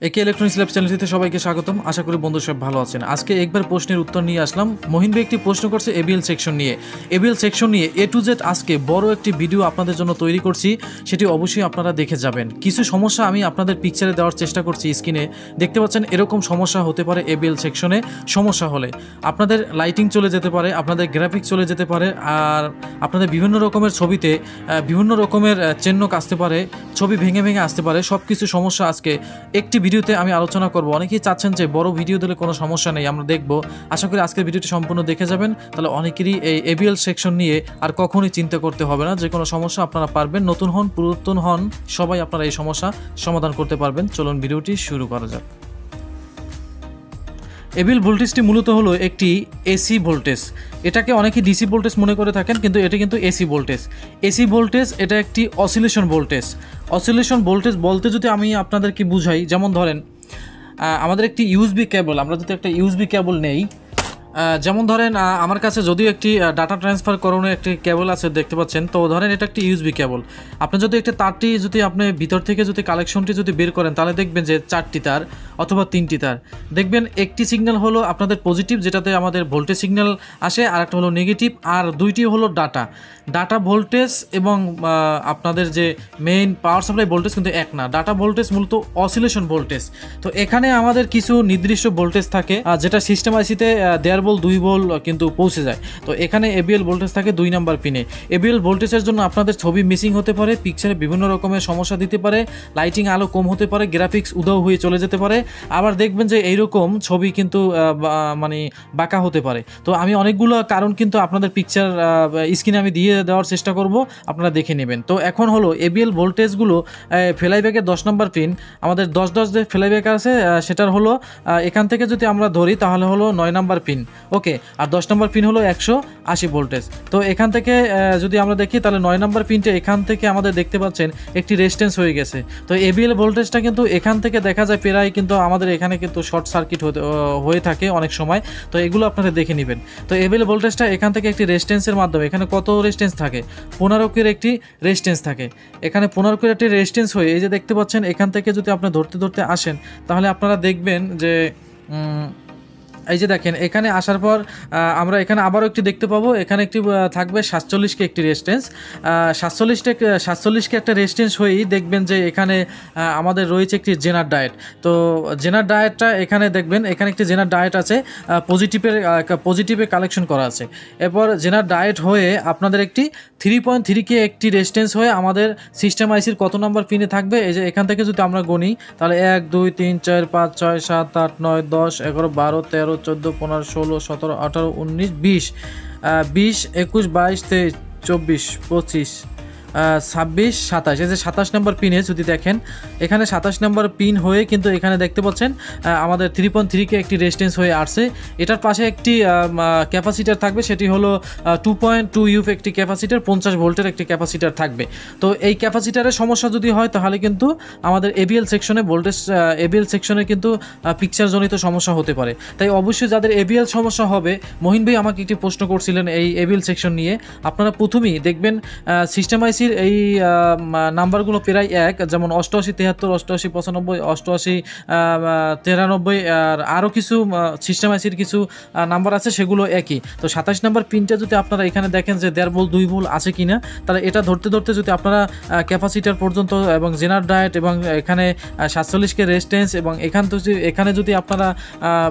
একে electronics lab চ্যানেলটিতে সবাইকে স্বাগতম। আশা করি বন্ধু সব ভালো আছেন। আজকে একবার প্রশ্নের উত্তর নিয়ে আসলাম। মহিন ভাই একটি প্রশ্ন করছে এবিএল সেকশন নিয়ে। এবিএল সেকশন নিয়ে এ টু জেড আজকে বড় একটি ভিডিও আপনাদের জন্য তৈরি করছি, সেটি অবশ্যই আপনারা দেখে যাবেন। কিছু সমস্যা আমি আপনাদের পিকচারে দেওয়ার চেষ্টা করছি। স্ক্রিনে দেখতে পাচ্ছেন এরকম সমস্যা হতে পারে। এবিএল সেকশনে সমস্যা হলে আপনাদের লাইটিং চলে যেতে পারে, আপনাদের গ্রাফিক্স চলে যেতে পারে, আর আপনাদের বিভিন্ন রকমের ছবিতে বিভিন্ন রকমের চেন্নক আসতে পারে, ছবি ভেঙে ভেঙে আসতে পারে। সব কিছু সমস্যা আজকে একটি ভিডিওতে আমি আলোচনা করব। অনেকেই চাচ্ছেন যে বড় ভিডিও দিলে কোনো সমস্যা নেই, আমরা দেখব। আশা করি আজকের ভিডিওটি সম্পূর্ণ দেখে যাবেন, তাহলে অনেকেরই এই এবিএল সেকশন নিয়ে আর কখনোই চিন্তা করতে হবে না। যে কোনো সমস্যা আপনারা পারবেন, নতুন হন পুরাতন হন সবাই আপনারা এই সমস্যা সমাধান করতে পারবেন। চলুন ভিডিওটি শুরু করা যাক। এবিএল ভোল্টেজটি মূলত হলো একটি এসি ভোল্টেজ। এটাকে অনেকে ডিসি ভোল্টেজ মনে করে থাকেন, কিন্তু এটা কিন্তু এসি ভোল্টেজ। এসি ভোল্টেজ এটা একটি অসিলেশন ভোল্টেজ। অসিলেশন ভোল্টেজ বলতে যদি আমি আপনাদেরকে বুঝাই, যেমন ধরেন আমাদের একটি ইউএসবি কেবল, আমরা যদি একটা ইউএসবি কেবল নেই, যেমন ধরেন আমার কাছে যদিও একটি ডাটা ট্রান্সফার করানোর একটি কেবল আছে দেখতে পাচ্ছেন, তো ধরেন এটা একটি ইউএসবি কেবল। আপনি যদি একটা তারটি যদি আপনি ভিতর থেকে যদি কালেকশনটি যদি বের করেন, তাহলে দেখবেন যে 4টি তার অথবা 3টি তার। দেখবেন একটি সিগন্যাল হলো আপনাদের পজিটিভ, যেটাতে আমাদের ভোল্টেজ সিগন্যাল আসে, আর একটা হলো নেগেটিভ, আর দুইটি হলো ডাটা ভোল্টেজ এবং আপনাদের যে মেইন পাওয়ার সাপ্লাই ভোল্টেজ কিন্তু এক না। ডাটা ভোল্টেজ মূলত অসিলেশন ভোল্টেজ। তো এখানে আমাদের কিছু নির্দিষ্ট ভোল্টেজ থাকে, যেটা সিস্টেম আইসিতে 1.5 ভোল্ট 2 ভোল্ট কিন্তু পৌঁছে যায়। তো এখানে এবিএল ভোল্টেজ থাকে 2 নাম্বার পিনে। এবিএল ভোল্টেজের জন্য আপনাদের ছবি মিসিং হতে পারে, পিকচারে বিভিন্ন রকমের সমস্যা দিতে পারে, লাইটিং আলো কম হতে পারে, গ্রাফিক্স উধাও হয়ে চলে যেতে পারে। আবার দেখবেন যে এইরকম ছবি কিন্তু মানে বাঁকা হতে পারে। তো আমি অনেকগুলো কারণ কিন্তু আপনাদের পিকচার স্ক্রিনে আমি দিয়ে দেওয়ার চেষ্টা করব, আপনারা দেখে নেবেন। তো এখন হলো এবিএল ভোল্টেজগুলো ফ্লাইব্যাকের 10 নম্বর পিন, আমাদের 10 যে ফ্লাইব্যাক আছে সেটার হলো এখান থেকে যদি আমরা ধরি তাহলে হলো 9 নম্বর পিন, ওকে। আর 10 নম্বর পিন হলো 180 ভোল্টেজ। তো এখান থেকে যদি আমরা দেখি তাহলে 9 নম্বর পিনটা এখান থেকে আমাদের দেখতে পাচ্ছেন একটি রেজিস্ট্যান্স হয়ে গেছে। তো এবিএল ভোল্টেজটা কিন্তু এখান থেকে দেখা যায় প্রায় কিন্তু আমাদের এখানে কিন্তু শর্ট সার্কিট হয়ে থাকে অনেক সময়। তো এগুলো আপনারা দেখে নেবেন। তো এবিএল ভোল্টেজটা এখান থেকে একটি রেজিস্ট্যান্সের মাধ্যমে, এখানে কত রেজিস্ট্যান্স থাকে? 15 কের একটি রেজিস্ট্যান্স থাকে। এখানে 15 কের একটি রেজিস্ট্যান্স হয়ে এই যে দেখতে পাচ্ছেন, এখান থেকে যদি আপনি ধরতে আসেন তাহলে আপনারা দেখবেন যে এই যে দেখেন এখানে আসার পর আমরা এখানে আবারও একটি দেখতে পাবো, এখানে একটি থাকবে 47 কে একটি রেজিস্ট্যান্স। 47 কে একটা রেজিস্ট্যান্স হয়েই দেখবেন যে এখানে আমাদের রয়েছে একটি জেনার ডায়েট। তো জেনার ডায়েটটা এখানে দেখবেন, এখানে একটি জেনার ডায়েট আছে, পজিটিভে কালেকশন করা আছে। এরপর জেনার ডায়েট হয়ে আপনাদের একটি 3.3 কে একটি রেজিস্ট্যান্স হয়ে আমাদের সিস্টেম আইসির কত নাম্বার পিনে থাকবে? এই যে এখান থেকে যদি আমরা গণি তাহলে 1 2 3 4 5 6 7 8 9 10 11 12 13 14 15 16 17 18 19 20 20 21 22 23 24 25 26 27। এই যে 27 নম্বর পিনে যদি দেখেন, এখানে 27 নম্বর পিন হয়ে কিন্তু এখানে দেখতে পাচ্ছেন আমাদের 3.3 কে একটি রেজিস্ট্যান্স হয়ে আসছে। এটার পাশে একটি ক্যাপাসিটার থাকবে, সেটি হলো 2.2 ইউফ একটি ক্যাপাসিটার, 50 ভোল্টের একটি ক্যাপাসিটার থাকবে। তো এই ক্যাপাসিটারের সমস্যা যদি হয় তাহলে কিন্তু আমাদের এবিএল সেকশনে ভোল্টেজ এবিএল সেকশনে কিন্তু পিকচারজনিত সমস্যা হতে পারে। তাই অবশ্যই যাদের এবিএল সমস্যা হবে, মহিন ভাই আমাকে একটি প্রশ্ন করছিলেন এই এবিএল সেকশন নিয়ে, আপনারা প্রথমেই দেখবেন সিস্টেম আইসি এই নাম্বারগুলো প্রায় এক, যেমন 88 73 88 95 88 93, আর আরও কিছু সিস্টেম আইসির কিছু নাম্বার আছে সেগুলো একই। তো 27 নম্বর পিনটা যদি আপনারা এখানে দেখেন যে 1.5 ভোল্ট 2 ভোল্ট আছে কিনা, তাহলে এটা ধরতে যদি আপনারা ক্যাপাসিটার পর্যন্ত এবং জেনার ডায়েট এবং এখানে 47 কে রেজিস্ট্যান্স এবং এখানে যদি আপনারা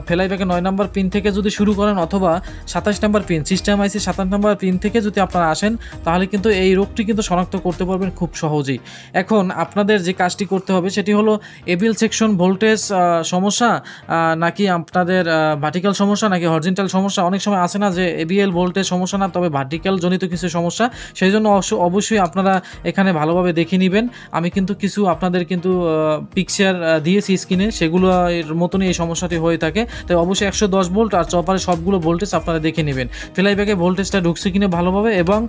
ফ্লাইব্যাকে 9 নম্বর পিন থেকে যদি শুরু করেন, অথবা 27 নম্বর পিন সিস্টেম আইসি 27 নম্বর পিন থেকে যদি আপনারা আসেন, তাহলে কিন্তু এই রোগটি কিন্তু শনাক্ত করতে পারবেন খুব সহজেই। এখন আপনাদের যে কাজটি করতে হবে সেটি হলো এবিএল সেকশন ভোল্টেজ সমস্যা নাকি আপনাদের ভার্টিক্যাল সমস্যা নাকি হরিজন্টাল সমস্যা। অনেক সময় আসে না যে এবিএল ভোল্টেজ সমস্যা না, তবে ভার্টিক্যাল জনিত কিছু সমস্যা। সেই জন্য অবশ্যই আপনারা এখানে ভালোভাবে দেখে নেবেন। আমি কিন্তু কিছু আপনাদের কিন্তু পিকচার দিয়েছি স্ক্রিনে, সেগুলো এর মতনই এই সমস্যাটি হয়ে থাকে। তাই অবশ্যই 110 ভোল্ট আর চপারে সবগুলো ভোল্টেজ আপনারা দেখে নেবেন, ফ্লাইব্যাকে ভোল্টেজটা ঢুকছে কিনা ভালোভাবে, এবং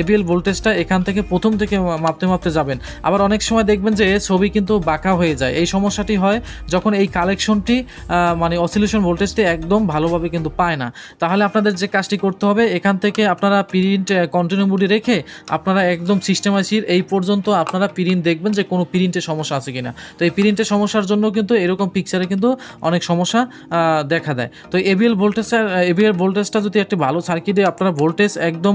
এবিএল ভোল্টেজটা এখান থেকে প্রথম থেকে মাপতে যাবেন। আবার অনেক সময় দেখবেন যে ছবি কিন্তু বাঁকা হয়ে যায়। এই সমস্যাটি হয় যখন এই কালেকশনটি মানে অসিলেশন ভোল্টেজটি একদম ভালোভাবে কিন্তু পায় না। তাহলে আপনাদের যে কাজটি করতে হবে, এখান থেকে আপনারা প্রিন্ট কন্টিনিউ মোডে রেখে আপনারা একদম সিস্টেম আইসির এই পর্যন্ত আপনারা প্রিন্ট দেখবেন যে কোনো প্রিন্টের সমস্যা আছে কিনা। তো এই প্রিন্টের সমস্যার জন্য কিন্তু এরকম পিকচারে কিন্তু অনেক সমস্যা দেখা দেয়। তো এবিএল ভোল্টেজটা যদি একটি ভালো সার্কিটে আপনারা ভোল্টেজ একদম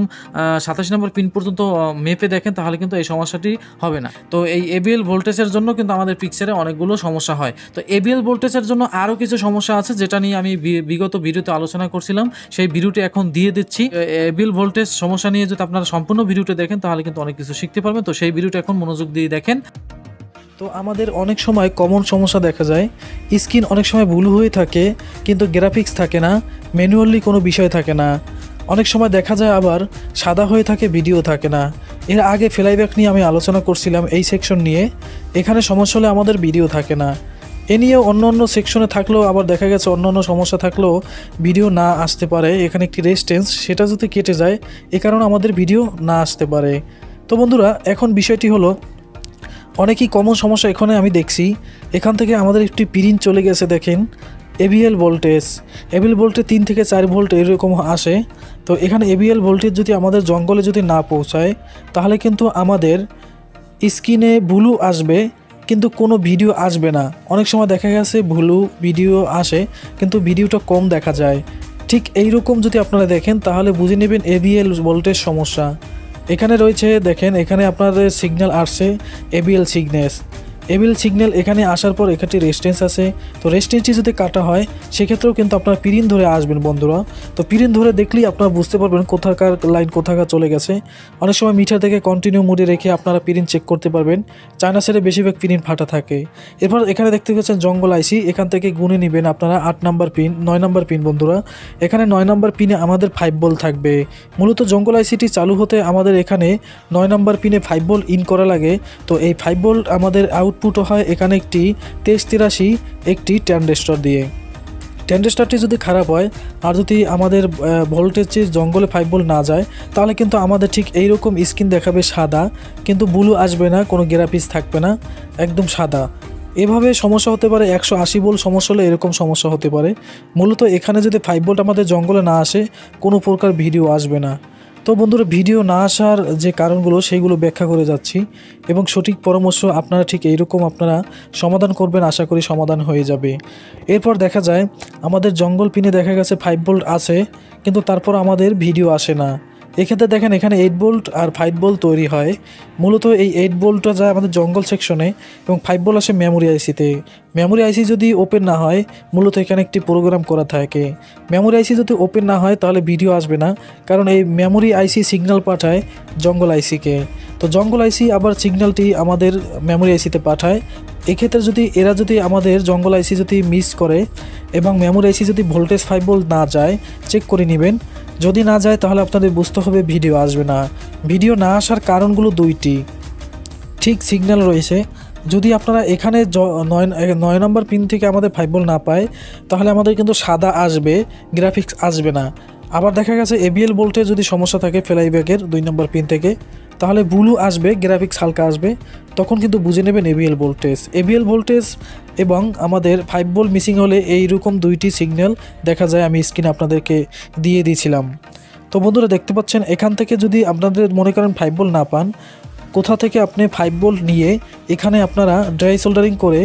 27 নম্বর পিন পর্যন্ত মেপে দেখেন, তাহলে কিন্তু এই সমস্যাটি হবে না। তো এই এবিএল ভোল্টেজের জন্য কিন্তু আমাদের পিকচারে অনেকগুলো সমস্যা হয়। তো এবিএল ভোল্টেজের জন্য আরও কিছু সমস্যা আছে, যেটা নিয়ে আমি বিগত ভিডিওতে আলোচনা করছিলাম। সেই ভিডিওটি এখন দিয়ে দিচ্ছি। এবিএল ভোল্টেজ সমস্যা নিয়ে যদি আপনারা সম্পূর্ণ ভিডিওটি দেখেন, তাহলে কিন্তু অনেক কিছু শিখতে পারবেন। তো সেই ভিডিওটি এখন মনোযোগ দিয়ে দেখেন। তো আমাদের অনেক সময় কমন সমস্যা দেখা যায়, স্ক্রিন অনেক সময় ব্লু হয়ে থাকে কিন্তু গ্রাফিক্স থাকে না, ম্যানুয়ালি কোনো বিষয় থাকে না। অনেক সময় দেখা যায় আবার সাদা হয়ে থাকে, ভিডিও থাকে না। এর আগে ফ্লাইব্যাক নিয়ে আমি আলোচনা করছিলাম, এই সেকশন নিয়ে। এখানে সমস্যা হলে আমাদের ভিডিও থাকে না। এ নিয়েও অন্য সেকশনে থাকলেও আবার দেখা গেছে অন্য সমস্যা থাকলেও ভিডিও না আসতে পারে। এখানে একটি রেজিস্ট্যান্স, সেটা যদি কেটে যায়, এ কারণে আমাদের ভিডিও না আসতে পারে। তো বন্ধুরা, এখন বিষয়টি হলো, অনেকই কমন সমস্যা এখানে আমি দেখছি। এখান থেকে আমাদের একটি প্রিন্ট চলে গেছে, দেখেন এবিএল ভোল্টেজ 3 থেকে 4 ভোল্ট এরকম আসে। তো এখানে এবিএল ভোল্টেজ যদি আমাদের জঙ্গলে যদি না পৌঁছায়, তাহলে কিন্তু আমাদের স্ক্রিনে ব্লু আসবে কিন্তু কোনো ভিডিও আসবে না। অনেক সময় দেখা গেছে ব্লু ভিডিও আসে কিন্তু ভিডিওটা কম দেখা যায়। ঠিক এই রকম যদি আপনারা দেখেন, তাহলে বুঝে নেবেন এবিএল ভোল্টেজ সমস্যা। এখানে রয়েছে, দেখেন এখানে আপনাদের সিগন্যাল আসছে এবিএল সিগন্যাল। এখানে আসার পর এখানে রেজিস্ট্যান্স আছে। তো রেজিস্ট্যান্সটি যদি কাটা হয়, সেক্ষেত্রেও কিন্তু আপনার প্রিন্ট ধরে আসবেন বন্ধুরা। তো প্রিন্ট ধরে দেখলেই আপনারা বুঝতে পারবেন কোথাকার লাইন কোথাকার চলে গেছে। অনেক সময় মিটার থেকে কন্টিনিউ মোডে রেখে আপনারা প্রিন্ট চেক করতে পারবেন। চায়না সেটে বেশিরভাগ প্রিন্ট ফাটা থাকে। এরপর এখানে দেখতে পাচ্ছেন জঙ্গল আইসি, এখান থেকে গুনে নেবেন আপনারা 8 নাম্বার পিন, 9 নাম্বার পিন বন্ধুরা। এখানে 9 নাম্বার পিনে আমাদের 5 ভোল্ট থাকবে। মূলত জঙ্গল আইসিটি চালু হতে আমাদের এখানে 9 নাম্বার পিনে 5 ভোল্ট ইন করা লাগে। তো এই 5 ভোল্ট আমাদের আউটপুট হয় এখানে একটি 2383 একটি ট্রানজিস্টর দিয়ে। ট্রানজিস্টরটি যদি খারাপ হয় আর যদি আমাদের ভোল্টেজের জঙ্গলে 5 ভোল্ট না যায়, তাহলে কিন্তু আমাদের ঠিক এইরকম স্ক্রিন দেখাবে সাদা, কিন্তু ব্লু আসবে না, কোনো গ্রাফিক্স থাকবে না, একদম সাদা। এভাবে সমস্যা হতে পারে। 180 ভোল্ট সমস্যা হলে এরকম সমস্যা হতে পারে। মূলত এখানে যদি 5 ভোল্ট আমাদের জঙ্গলে না আসে, কোনো প্রকার ভিডিও আসবে না। তো বন্ধুরা, ভিডিও না আসার যে কারণগুলো সেইগুলো ব্যাখ্যা করে যাচ্ছি, এবং সঠিক পরামর্শ আপনারা ঠিক এইরকম আপনারা সমাধান করবেন, আশা করি সমাধান হয়ে যাবে। এরপর দেখা যায় আমাদের জঙ্গল পিনে দেখা গেছে 5 ভোল্ট আছে, কিন্তু তারপর আমাদের ভিডিও আসে না। এক্ষেত্রে দেখেন এখানে 8 ভোল্ট আর 5 ভোল্ট তৈরি হয়। মূলত এই 8 ভোল্টটা যায় আমাদের জঙ্গল সেকশনে এবং 5 ভোল্ট আসে মেমোরি আইসিতে। মেমোরি আইসি যদি ওপেন না হয়, মূলত এখানে একটি প্রোগ্রাম করা থাকে। মেমোরি আইসি যদি ওপেন না হয়, তাহলে ভিডিও আসবে না, কারণ এই মেমোরি আইসি সিগন্যাল পাঠায় জঙ্গল আইসিকে। তো জঙ্গল আইসি আবার সিগন্যালটি আমাদের মেমোরি আইসিতে পাঠায়। এক্ষেত্রে যদি এরা যদি আমাদের জঙ্গল আইসি যদি মিস করে এবং মেমোরি আইসি যদি ভোল্টেজ 5 ভোল্ট না যায়, চেক করে নেবেন। যদি না যায়, তাহলে আপনাদের বুঝতে হবে ভিডিও আসবে না। ভিডিও না আসার কারণগুলো দুইটি। ঠিক সিগন্যাল রয়েছে, যদি আপনারা এখানে 9 নম্বর পিন থেকে আমাদের 5 ভোল্ট না পায়, তাহলে আমাদের কিন্তু সাদা আসবে, গ্রাফিক্স আসবে না। আবার দেখা গেছে এবিএল ভোল্টেজ যদি সমস্যা থাকে ফ্লাইব্যাকের 2 নম্বর পিন থেকে, তাহলে ব্লু আসবে, গ্রাফিক্স হালকা আসবে। তখন কিন্তু বুঝে নেবেন এবিএল ভোল্টেজ এবং আমাদের 5 ভোল্ট মিসিং হলে এইরকম দুইটি সিগন্যাল দেখা যায়। আমি স্ক্রিনে আপনাদেরকে দিয়ে দিয়েছিলাম। তো বন্ধুরা, দেখতে পাচ্ছেন এখান থেকে যদি আপনাদের মনে করেন 5 ভোল্ট না পান, কোথা থেকে আপনি 5 ভোল্ট নিয়ে এখানে আপনারা ড্রাই সোল্ডারিং করে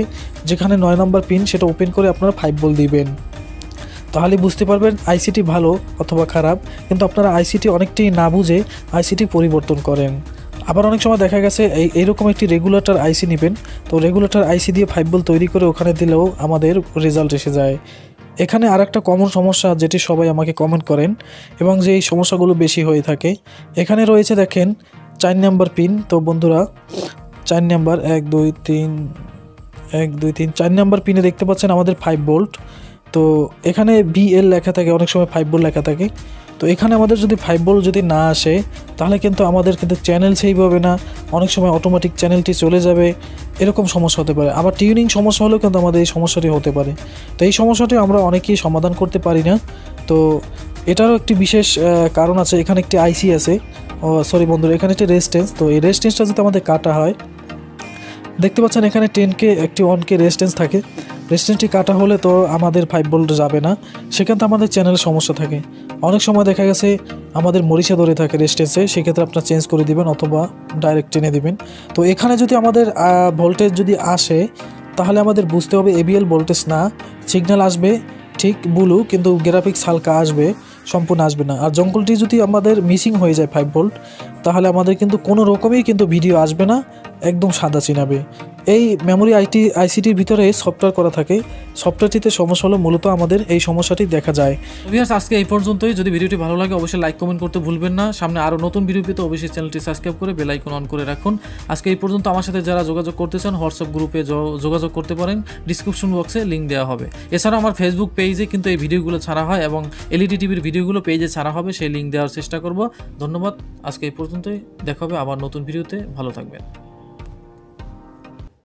যেখানে 9 নম্বর পিন সেটা ওপেন করে আপনারা 5 ভোল্ট দিবেন। তাহলে বুঝতে পারবেন আইসিটি ভালো অথবা খারাপ। কিন্তু আপনারা আইসিটি অনেকটাই না বুঝে আইসিটি পরিবর্তন করেন। আবার অনেক সময় দেখা গেছে এইরকম একটি রেগুলেটর আইসি নেবেন, তো রেগুলেটর আইসি দিয়ে 5 ভোল্ট তৈরি করে ওখানে দিলেও আমাদের রেজাল্ট এসে যায়। এখানে আরেকটা কমন সমস্যা, যেটি সবাই আমাকে কমেন্ট করেন এবং যে এই সমস্যাগুলো বেশি হয়ে থাকে, এখানে রয়েছে দেখেন 4 নম্বর পিন। তো বন্ধুরা, 4 নম্বর 1 2 3 4 নম্বর পিনে দেখতে পাচ্ছেন আমাদের 5 ভোল্ট। তো এখানে বিএল লেখা থাকে, অনেক সময় 5 ভোল্ট লেখা থাকে। তো এখানে আমাদের যদি 5 ভোল্ট যদি না আসে, তাহলে কিন্তু আমাদের কিন্তু চ্যানেল সেভ হবে না, অনেক সময় অটোমেটিক চ্যানেলটি চলে যাবে, এরকম সমস্যা হতে পারে। আবার টিউনিং সমস্যা হলেও কিন্তু আমাদের এই সমস্যাটি হতে পারে। তো এই সমস্যাটি আমরা অনেকেই সমাধান করতে পারি না। তো এটারও একটি বিশেষ কারণ আছে। এখানে একটি আইসি আছে, সরি বন্ধুরা, এখানে একটি রেজিস্ট্যান্স, তো এই রেজিস্ট্যান্সটা যদি আমাদের কাটা হয়, দেখতে পাচ্ছেন এখানে 10K একটি 1K রেজিস্ট্যান্স থাকে। রেজিস্ট্যান্সটি কাটা হলে তো আমাদের 5 ভোল্ট যাবে না, সেখান থেকে আমাদের চ্যানেলের সমস্যা থাকে। অনেক সময় দেখা গেছে আমাদের মরিচা ধরে থাকে রেজিস্ট্যান্সে, সেক্ষেত্রে আপনারা চেঞ্জ করে দিবেন অথবা ডাইরেক্ট টেনে দিবেন। তো এখানে যদি আমাদের ভোল্টেজ যদি আসে, তাহলে আমাদের বুঝতে হবে ABL ভোল্টেজ না, সিগন্যাল আসবে ঠিক ব্লু, কিন্তু গ্রাফিক্স হালকা আসবে, সম্পূর্ণ আসবে না। আর জঙ্গলটি যদি আমাদের মিসিং হয়ে যায় 5 ভোল্ট, তাহলে আমাদের কিন্তু কোনো রকমই কিন্তু ভিডিও আসবে না, একদম সাদা চিনাবে। এই মেমোরি আইসিটির ভিতরে সফটওয়্যার করা থাকে, সফটওয়্যারটিতে সমস্যা হলো মূলত আমাদের এই সমস্যাটি দেখা যায়। ভিউয়ার্স, আজকে এই পর্যন্তই। যদি ভিডিওটি ভালো লাগে অবশ্যই লাইক কমেন্ট করতে ভুলবেন না। সামনে আরও নতুন ভিডিও পেতে অবশ্যই চ্যানেলটি সাবস্ক্রাইব করে বেল আইকন অন করে রাখুন। আজকে এই পর্যন্ত। আমার সাথে যারা যোগাযোগ করতে চান হোয়াটসঅ্যাপ গ্রুপে যোগাযোগ করতে পারেন, ডিসক্রিপশন বক্সে লিঙ্ক দেওয়া হবে। এছাড়াও আমার ফেসবুক পেজে কিন্তু এই ভিডিওগুলো ছাড়া হয় এবং LED টিভির ভিডিওগুলো পেজে ছাড়া হবে, সেই লিঙ্ক দেওয়ার চেষ্টা করব। ধন্যবাদ। আজকে এই পর্যন্তই, দেখা হবে আবার নতুন ভিডিওতে। ভালো থাকবেন।